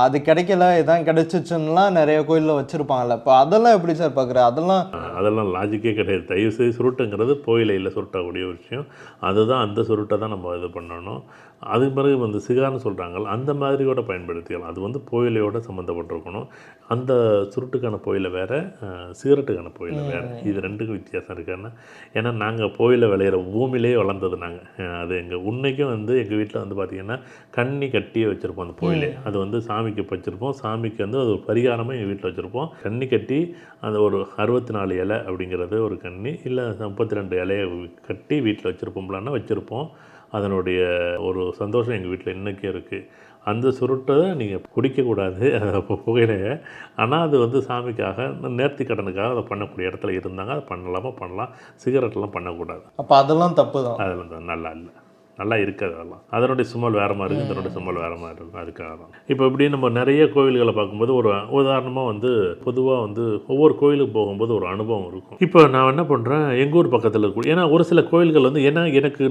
Speaker 2: அது கிடைக்கல, இதான் கிடைச்சிச்சுன்னெலாம் நிறைய கோயிலில் வச்சுருப்பாங்கல்ல. இப்போ அதெல்லாம் எப்படி சார் பார்க்குறேன்?
Speaker 1: அதெல்லாம் லாஜிக்கே கிடையாது. தயவுசெய்து சுருட்டுங்கிறது போயிலையில் சுருட்டக்கூடிய ஒரு விஷயம். அதுதான், அந்த சுருட்டை தான் நம்ம இது பண்ணணும். அதுக்கு பிறகு வந்து சிகார்னு சொல்கிறாங்க, அந்த மாதிரி கூட பயன்படுத்திக்கலாம். அது வந்து புயலையோடு சம்மந்தப்பட்டிருக்கணும். அந்த சுருட்டுக்கான புயலை வேறு, சிகரெட்டுக்கான புயலை வேறு. இது ரெண்டுக்கும் வித்தியாசம் இருக்குன்னா, ஏன்னா நாங்கள் புயலை விளையிற பூமியிலேயே வளர்ந்தது நாங்கள். அது எங்கள் உன்னைக்கும் வந்து எங்கள் வீட்டில் வந்து பார்த்திங்கன்னா கண்ணி கட்டியே வச்சுருப்போம் அந்த புயலே. அது வந்து சாமிக்கு வச்சுருப்போம், சாமிக்கு வந்து அது ஒரு பரிகாரமாக எங்கள் வீட்டில் வச்சுருப்போம். கண்ணி கட்டி அந்த ஒரு 64 இலை அப்படிங்கிறது ஒரு கண்ணி, இல்லை 32 இலையை கட்டி வீட்டில் வச்சுருப்போம். அதனுடைய ஒரு சந்தோஷம் எங்கள் வீட்டில் இன்றைக்கே இருக்குது. அந்த சுருட்டை நீங்கள் குடிக்கக்கூடாது புகையிலையை. ஆனால் அது வந்து சாமிக்காக, நேர்த்தி கடனுக்காக அதை பண்ணக்கூடிய இடத்துல இருந்தாங்க, அதை பண்ணலாம். சிகரெட்லாம் பண்ணக்கூடாது.
Speaker 2: அப்போ அதெல்லாம் தப்பு தான்.
Speaker 1: அதெல்லாம் நல்லா இல்லை, நல்லா இருக்காது. அதெல்லாம் அதனுடைய சுமல் வேறு மாதிரி இருக்குது, இதனுடைய சுமல் வேறு மாதிரி இருக்கும். அதுக்காக தான் இப்போ இப்படி நம்ம நிறைய கோவில்களை பார்க்கும்போது ஒரு உதாரணமாக வந்து பொதுவாக வந்து ஒவ்வொரு கோயிலுக்கு போகும்போது ஒரு அனுபவம் இருக்கும். இப்போ நான் என்ன பண்ணுறேன், எங்கள் ஊர் பக்கத்தில் இருக்கும். ஏன்னா ஒரு சில கோயில்கள் வந்து எனக்கு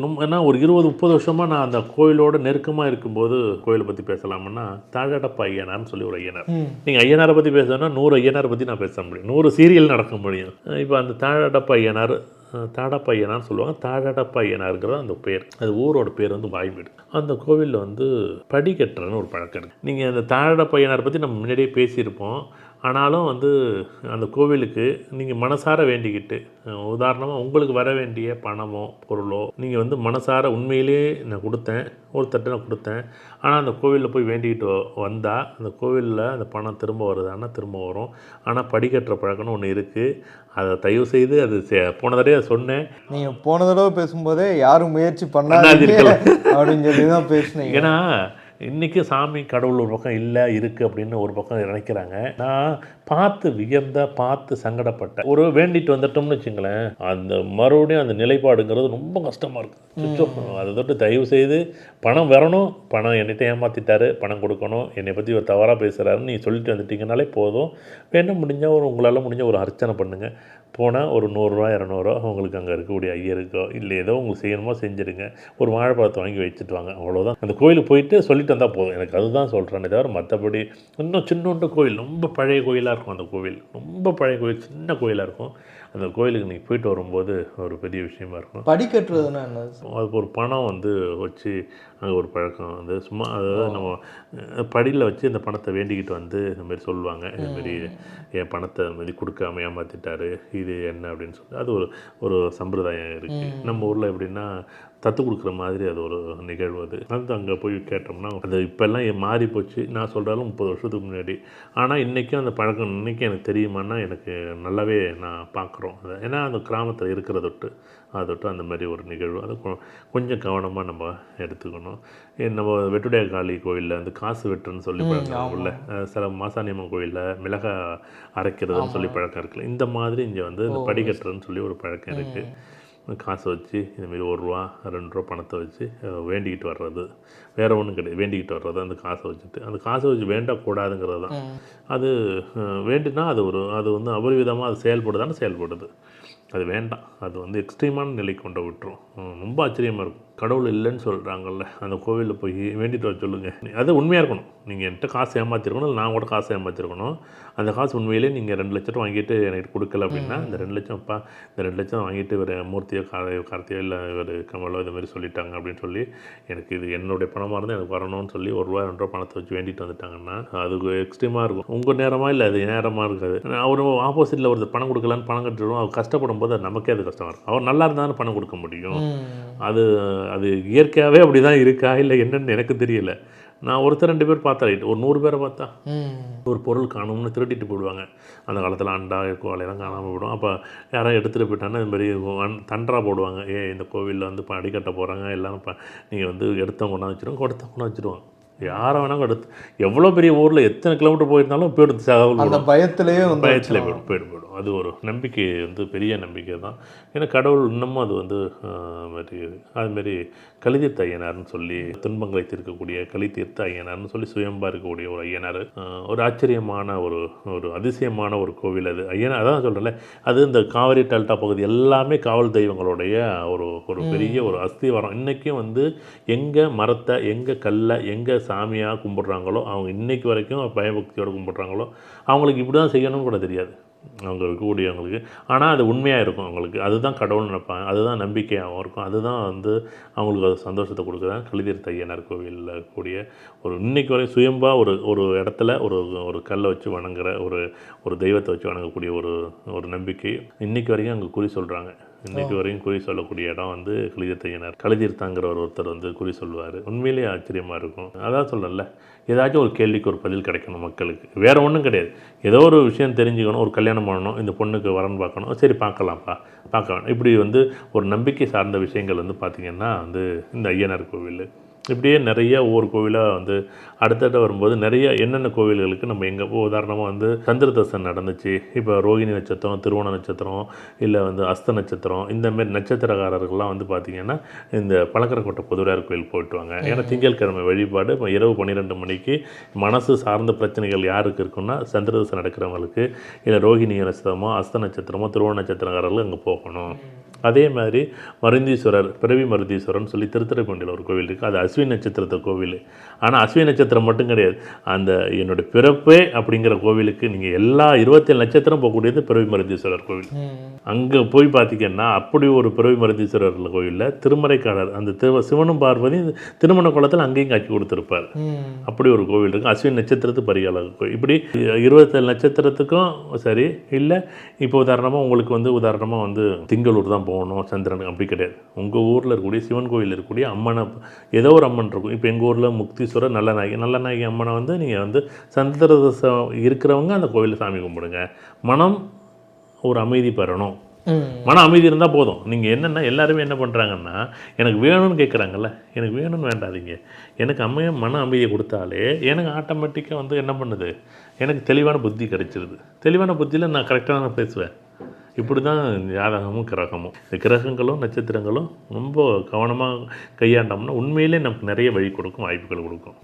Speaker 1: ஒரு 20-30 வருஷமாக நான் அந்த கோயிலோட நெருக்கமாக இருக்கும்போது கோயிலை பற்றி பேசலாம்னா, தாழடப்ப ஐயனார்னு சொல்லி ஒரு ஐயனார். நீங்கள் ஐயனாரை பற்றி பேசணும்னா 100 ஐயனாரை பற்றி நான் பேச முடியும், 100 சீரியல் நடக்க முடியும். இப்போ அந்த தாழடப்ப ஐயனார், தாடப்பையனான்னு சொல்லுவாங்க. தாழடப்பையனாருங்கிறது அந்த பேர், அது ஊரோட பேர் வந்து வாய்மீடு. அந்த கோவிலில் வந்து படிக்கட்டுறன்னு ஒரு பழக்கம் இருக்குது. நீங்கள் அந்த தாழடப்பையனார் பற்றி நம்ம முன்னாடியே பேசியிருப்போம். ஆனாலும் வந்து அந்த கோவிலுக்கு நீங்கள் மனசார வேண்டிக்கிட்டு, உதாரணமாக உங்களுக்கு வர வேண்டிய பணமோ பொருளோ நீங்கள் வந்து மனசார உண்மையிலே நான் கொடுத்தேன், ஒருத்தட்ட நான் கொடுத்தேன், ஆனால் அந்த கோவிலில் போய் வேண்டிக்கிட்டு வந்தால் அந்த கோவிலில் அந்த பணம் திரும்ப வருதான்னா திரும்ப வரும். ஆனால் படிக்கட்டுற பழக்கம்னு ஒன்று இருக்குது. அதை தயவு செய்து, அது போன தடவை சொன்னேன்,
Speaker 2: நீங்கள் போன தடவை பேசும்போதே யாரும் முயற்சி பண்ணாதீர்கள் அப்படின்னு சொல்லி தான் பேசுனீங்க.
Speaker 1: ஏன்னா இன்றைக்கி சாமி கடவுள் ஒரு பக்கம் இல்லை இருக்குது அப்படின்னு ஒரு பக்கம் நினைக்கிறாங்க. நான் பார்த்து பார்த்து சங்கடப்பட்டேன். ஒரு வேண்டிட்டு வந்துட்டோம்னு வச்சுங்களேன், அந்த மறுபடியும் அந்த நிலைப்பாடுங்கிறது ரொம்ப கஷ்டமாக இருக்குது. அதை தொட்டு தயவு செய்து பணம் வரணும், பணம் என்னிட்ட ஏமாற்றிட்டாரு, பணம் கொடுக்கணும், என்னை பற்றி ஒரு தவறாக பேசுகிறாருன்னு நீங்கள் சொல்லிட்டு வந்துட்டீங்கனாலே போதும். வேணும் முடிஞ்சால் உங்களால் முடிஞ்ச ஒரு அர்ச்சனை பண்ணுங்கள். போனால் ஒரு 100 200 உங்களுக்கு அங்கே இருக்கக்கூடிய ஐயருக்கோ இல்லை ஏதோ உங்களுக்கு செய்யணுமோ செஞ்சுடுங்க. ஒரு வாழைப்பழத்தை வாங்கி வச்சுட்டு வாங்க, அவ்வளோதான். அந்த கோயிலுக்கு போயிட்டு சொல்லிட்டு வந்தால் போதும். எனக்கு அதுதான் சொல்கிறேனே தவிர மற்றபடி இன்னும் சின்னோண்டு கோயில், ரொம்ப பழைய கோயிலாக இருக்கும். அந்த கோவில் ரொம்ப பழைய கோயில், சின்ன கோயிலாக இருக்கும். அந்த கோயிலுக்கு நீங்கள் போயிட்டு வரும்போது ஒரு பெரிய விஷயமா இருக்கும்.
Speaker 2: படிக்கட்டுறதுன்னா என்ன?
Speaker 1: அதுக்கு ஒரு பணம் வச்சு அங்கே ஒரு பழக்கம் சும்மா, அதாவது நம்ம படியில் வச்சு அந்த பணத்தை வேண்டிக்கிட்டு இந்தமாரி சொல்லுவாங்க, இதுமாரி என் பணத்தை இதுமாரி கொடுக்காம ஏமாற்றிட்டாரு, இது என்ன அப்படின்னு சொல்லி அது ஒரு சம்பிரதாயம் இருக்குது. நம்ம ஊரில் எப்படின்னா தத்து கொடுக்குற மாதிரி அது ஒரு நிகழ்வு. அது அங்கே போய் கேட்டோம்னா அது இப்போல்லாம் மாறி போச்சு. நான் சொல்கிறாலும் 30 வருஷத்துக்கு முன்னாடி. ஆனால் இன்றைக்கும் அந்த பழக்கம் இன்றைக்கி எனக்கு தெரியுமான்னா எனக்கு நல்லாவே நான் பார்க்குறோம் அதை. ஏன்னா அந்த கிராமத்தில் இருக்கிற தொட்டு அந்த மாதிரி ஒரு நிகழ்வு. அது கொஞ்சம் கவனமாக நம்ம எடுத்துக்கணும். நம்ம வெட்டுடைய காளி கோயிலில் காசு வெட்டுன்னு சொல்லி பழக்கம் இல்லை, சில மாசாணியம்மன் கோயிலில் மிளகா அரைக்கிறதுன்னு சொல்லி பழக்கம் இருக்குல்ல, இந்த மாதிரி இங்கே இந்த படிக்கட்டுறதுன்னு சொல்லி ஒரு பழக்கம் இருக்குது. காசை வச்சு இதுமாரி 1 ரூபா 2 ரூபா பணத்தை வச்சு வேண்டிக்கிட்டு வர்றது, வேறு ஒன்றும் கிடையாது. வேண்டிக்கிட்டு வர்றது அந்த காசை வச்சுட்டு, அந்த காசை வச்சு வேண்டக்கூடாதுங்கிறது தான். அது வேண்டினா அது அபரிவிதமாக அது செயல்படுது. அது வேண்டாம். அது எக்ஸ்ட்ரீமான நிலை கொண்டு விட்டுரும். ரொம்ப ஆச்சரியமாக இருக்கும். கடவுள் இல்லைன்னு சொல்கிறாங்கல்ல, அந்த கோவிலில் போய் வேண்டிட்டு வர சொல்லுங்கள். அது உண்மையாக இருக்கணும். நீங்கள் என்கிட்ட காசு ஏமாற்றிருக்கணும், இல்லை நான் கூட காசு ஏமாற்றிருக்கணும். அந்த காசு உண்மையிலே நீங்கள் 2 லட்சம் வாங்கிட்டு எனக்கு கொடுக்கல அப்படின்னா, இந்த 2 லட்சம்ப்பா, இந்த 2 லட்சம் வாங்கிட்டு இவர் மூர்த்தியோ கார்த்தியோ இல்லை இவர் கமலோ இதுமாரி சொல்லிட்டாங்க அப்படின்னு சொல்லி, எனக்கு இது என்னுடைய பணமாக இருந்தால் எனக்கு வரணும்னு சொல்லி 1 ரூபா 2 ரூபா பணத்தை வச்சு வேண்டிட்டு வந்துட்டாங்கன்னா அது எக்ஸ்ட்ரீமாக இருக்கும். உங்கள் நேரமாக இல்லை அது நேரமாக இருக்காது. அவர் ஆப்போசிட்டில் ஒருத்தர் பணம் கொடுக்கலான்னு பணம் கட்டிடுவோம். அவர் கஷ்டப்படும் போது நமக்கே அது கஷ்டமாக இருக்கும். அவர் நல்லா இருந்தாலும் பணம் கொடுக்க முடியும். அது இயற்கையாகவே அப்படி தான் இருக்கா இல்லை என்னன்னு எனக்கு தெரியல. நான் 2 பேர் பார்த்தா, ஒரு 100 பேரை பார்த்தா ஒரு பொருள் காணும்னு திருட்டிட்டு போயிடுவாங்க. அந்த காலத்தில் அண்டா கோலையெல்லாம் காணாமல் போயிடும். அப்போ யாராவது எடுத்துகிட்டு போயிட்டாங்கன்னா இதுமாரி தண்டரா போடுவாங்க. இந்த கோவிலில் அடிக்கட்ட போகிறாங்க எல்லாரும் நீங்கள் எடுத்தவங்க கொண்டாந்து வச்சுருவோம், கொடுத்தவங்க வச்சுருவாங்க. யாரை வேணாலும் எடுத்து, எவ்வளோ பெரிய ஊரில் எத்தனை கிலோமீட்டர் போயிருந்தாலும் போயிடுது. அந்த பயத்திலே போயிடும். அது ஒரு நம்பிக்கை பெரிய நம்பிக்கை தான். ஏன்னா கடவுள் இன்னமும் அதுமாரி கலிதீர்த்த ஐயனார்னு சொல்லி துன்பங்களை தீர்க்கக்கூடிய கலிதீர்த்த ஐயனார்னு சொல்லி சுயம்பா இருக்கக்கூடிய ஒரு ஐயனார். ஒரு ஆச்சரியமான ஒரு அதிசயமான ஒரு கோவில் அது. ஐயனார் அதான் சொல்கிறேன்ல, அது இந்த காவிரி டெல்டா பகுதி எல்லாமே காவல் தெய்வங்களுடைய ஒரு பெரிய ஒரு அஸ்திவாரம். இன்றைக்கும் எங்கே மரத்தை, எங்கே கல்லை, எங்கே சாமியாக கும்பிட்றாங்களோ அவங்க இன்றைக்கு வரைக்கும் பயபக்தியோடு கும்பிட்றாங்களோ அவங்களுக்கு இப்படி தான் செய்யணும்னு கூட தெரியாது அவங்க இருக்கக்கூடியவங்களுக்கு. ஆனால் அது உண்மையாக இருக்கும் அவங்களுக்கு. அதுதான் கடவுள் நினைப்பாங்க, அதுதான் நம்பிக்கையாகவும் இருக்கும். அதுதான் அவங்களுக்கு அது சந்தோஷத்தை கொடுக்குதான் கலிதீர்த்த ஐயனார் கோவிலில் கூடிய இன்னைக்கு வரையும் சுயம்பா ஒரு இடத்துல ஒரு கல்லை வச்சு வணங்குற ஒரு தெய்வத்தை வச்சு வணங்கக்கூடிய ஒரு நம்பிக்கை இன்றைக்கி வரைக்கும் அங்கே குறி சொல்கிறாங்க. இன்றைக்கு வரையும் குறி சொல்லக்கூடிய இடம் கலிதீர்த்த ஐயனார். கலிதீர்த்தாங்கிற ஒருத்தர் குறி சொல்லுவார். உண்மையிலேயே ஆச்சரியமாக இருக்கும். அதான் சொல்கிறேன்ல, ஏதாச்சும் ஒரு கேள்விக்கு ஒரு பதில் கிடைக்கணும் மக்களுக்கு. வேறு ஒன்றும் கிடையாது. ஏதோ ஒரு விஷயம் தெரிஞ்சுக்கணும், ஒரு கல்யாணம் பண்ணணும், இந்த பொண்ணுக்கு வரன் பார்க்கணும், சரி பார்க்கலாம்ப்பா, பார்க்க வேணும். இப்படி ஒரு நம்பிக்கை சார்ந்த விஷயங்கள் பார்த்திங்கன்னா இந்த ஐயனார் கோவில் இப்படியே நிறைய ஒவ்வொரு கோவிலாக அடுத்தடுத்து வரும்போது நிறைய என்னென்ன கோவில்களுக்கு நம்ம எங்கே உதாரணமாக சந்திரதசன் நடந்துச்சு. இப்போ ரோகிணி நட்சத்திரம், திருவோண நட்சத்திரம், இல்லை அஸ்த நட்சத்திரம், இந்தமாரி நட்சத்திரக்காரர்கள்லாம் பார்த்திங்கன்னா இந்த பழக்கரைக்கோட்டை பொதுவார் கோயில் போயிட்டு வாங்க. ஏன்னா திங்கட்கிழமை வழிபாடு இரவு 12 மணிக்கு மனசு சார்ந்த பிரச்சனைகள் யாருக்கு இருக்குன்னா சந்திரதசன் நடக்கிறவங்களுக்கு, இல்லை ரோகிணி நட்சத்திரமோ அஸ்த நட்சத்திரமோ திருவோண நட்சத்திரக்காரர்கள் அங்கே போகணும். அதே மாதிரி மருந்தீஸ்வரர், பிறவி மருந்தீஸ்வரர்னு சொல்லி திருத்துறைப்பூண்டியில் ஒரு கோவில் இருக்குது. அது அஸ்வினி நட்சத்திரத்தை கோவில். ஆனால் அஸ்வினி நட்சத்திரம் மட்டும் கிடையாது, என்னுடைய பிறப்பே அப்படிங்கிற கோவிலுக்கு நீங்கள் எல்லா 27 நட்சத்திரம் போகக்கூடியது பிறவி மருந்தீஸ்வரர் கோவில். அங்கே போய் பார்த்திங்கன்னா அப்படி ஒரு பிறவி மருந்தீஸ்வரர் கோவிலில் திருமறைக்காரர் சிவனும் பார்வதி திருமண குளத்தில் அங்கேயும் காட்சி கொடுத்துருப்பார். அப்படி ஒரு கோவில் இருக்குது. அஸ்வினி நட்சத்திரத்து பரிகால கோவில். இப்படி 27 நட்சத்திரத்துக்கும் சரி. இல்லை இப்போ உதாரணமாக உங்களுக்கு உதாரணமாக திங்களூர் தான் போகணும் சந்திரன் அப்படி கிடையாது. உங்கள் ஊரில் இருக்கக்கூடிய சிவன் கோயில் இருக்கக்கூடிய அம்மனை ஏதோ ஒரு அம்மன் இருக்கும். இப்போ எங்கள் ஊரில் முக்தீஸ்வரர் நல்லநாயகி அம்மனை நீங்கள் சந்திரதசம் இருக்கிறவங்க அந்த கோவிலில் சாமி கும்பிடுங்க. மனம் ஒரு அமைதி பெறணும், மன அமைதி இருந்தால் போதும். நீங்கள் என்னென்னா எல்லாருமே என்ன பண்ணுறாங்கன்னா, எனக்கு வேணும்னு கேட்குறாங்கல்ல, எனக்கு வேணும்னு வேண்டாதீங்க, எனக்கு மன அமைதியை கொடுத்தாலே எனக்கு ஆட்டோமேட்டிக்காக வந்து என்ன பண்ணுது, எனக்கு தெளிவான புத்தி கிடைச்சிருது. தெளிவான புத்தியில் நான் கரெக்டாக நான் பேசுவேன். இப்படி தான் ஜாதகமும் கிரகமும். இந்த கிரகங்களும் நட்சத்திரங்களும் ரொம்ப கவனமாக கையாண்டோம்னா உண்மையிலே நமக்கு நிறைய வழி கொடுக்கும், வாய்ப்புகள் கொடுக்கும்.